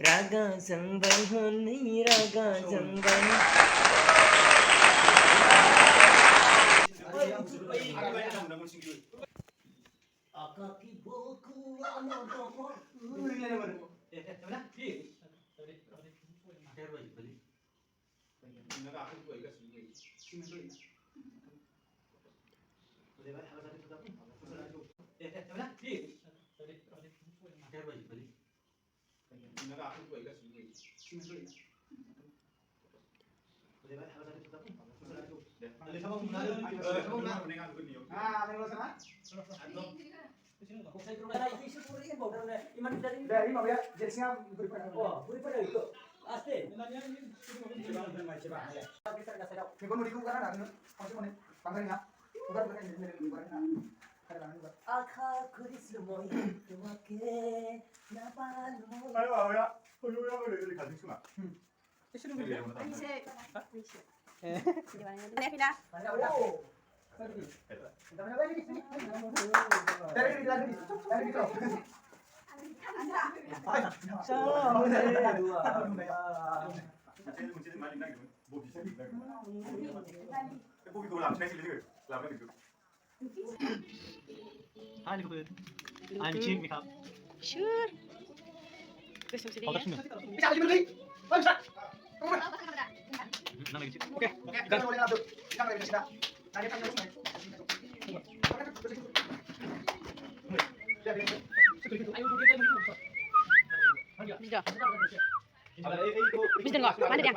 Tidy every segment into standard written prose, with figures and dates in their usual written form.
रागा जोंबाय हनै रागा जोंबाय আকাকি বকু আমার দহর dari maksudnya jenisnya berpada berpada itu asli Miko nuriku karena ada masih mana panggilnya udah bukan jadi bukan आखा खुरिस मोय तुमके ना पालो 아유 아우야 호요야 그래 가진 수나 I'm Jim ครับ Sure. Gusto mo si 好的 Dia? 是没有 bisa aja beli bisa 那个 oke kan boleh lanjut kita nggak bisa nanya kan terus Bisa. Bisa nggak? Mana dia?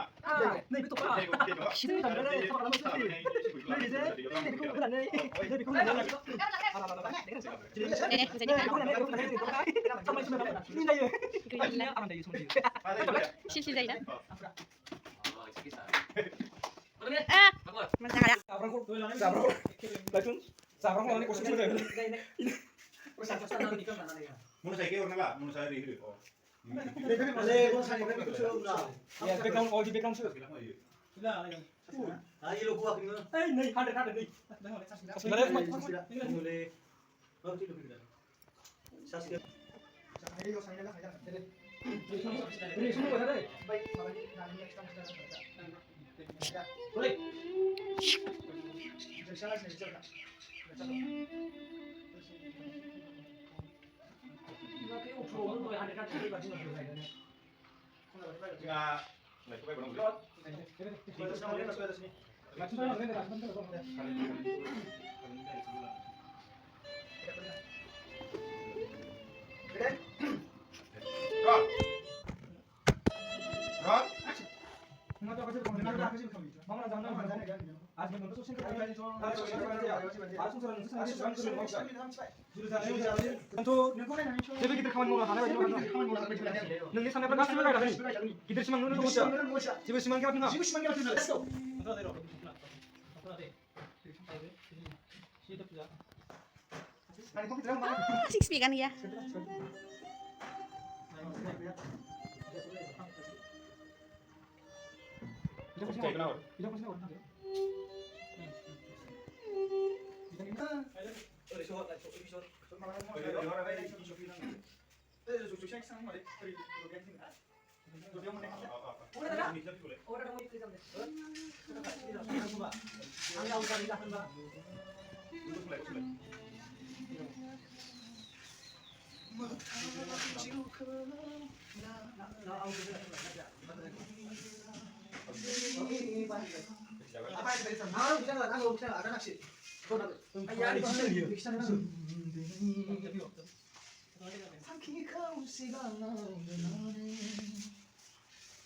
Ini bisa di Sisi Zaida. Ah, mana ada? Mun sai ke orna mun sai ri ri oh background all the background sure Ayo lo gua kena. नहीं 100 नहीं Saskia. Enggak lagi bae belum जेबो गिदिर खामानि मावनो हानाय बायदि नोंनि साननायफ्रा गासिबो नायगासिनो गिदिर सिमां नुनो लुबैया जेबो सिमां गैया नोंहा let's go Six speak kan ya? apa yang bisa nggak ada nasi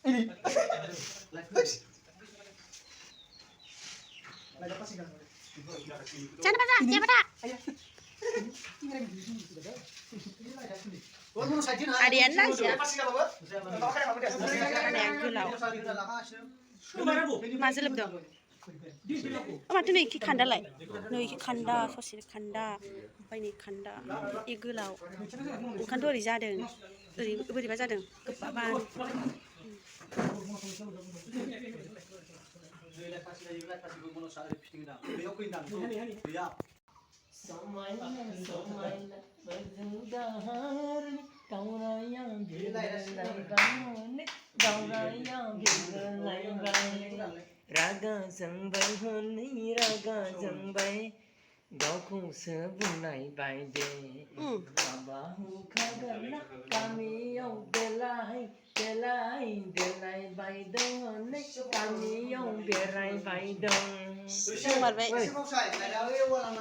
ini Jangan baca, jangan baca. Adian lah sih. Ada yang gelau. Masih lebih dong. Oh, mati nih kanda lah. Nih kanda, sosial kanda, apa ini kanda, ini gelau. Bukan tuh ori jadeng, ori baca jadeng, kepapan. Somaila berjudahar Gauraya birlay gauraya birlay raga jangbai honi raga jangbai gaukho se bunai bai de baba hu khagana kami yong delai bai dong ne kami yong berai bai dong Marbai. Không sai, cái đó yêu là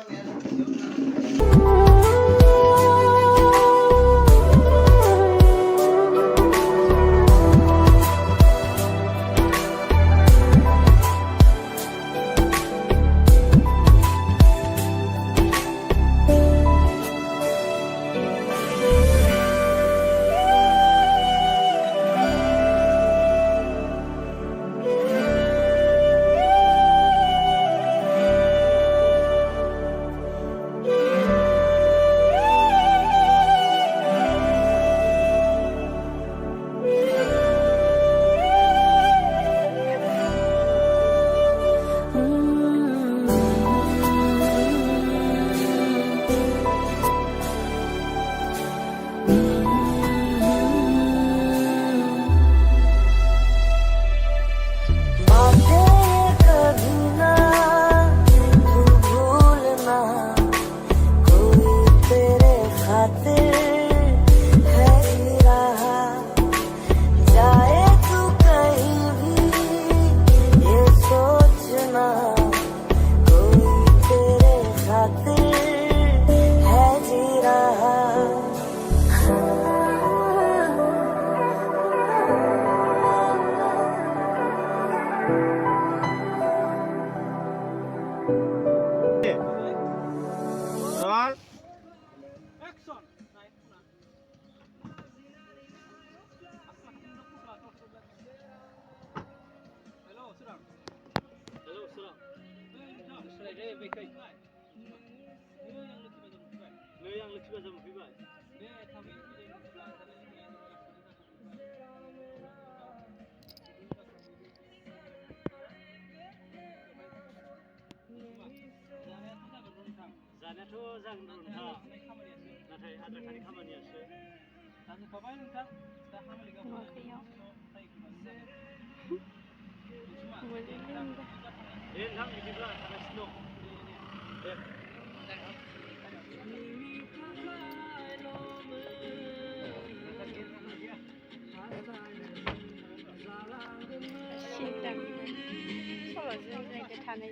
जानायाथ' जागोन नोंथां नाथाय आद्रा खामानियासो जाजोबखाबाय नोंथां दा खामानिखौ दे नोंथां बिदिब्ला थागासिनो दं Sitam. Solo jiran jiran ke tanai.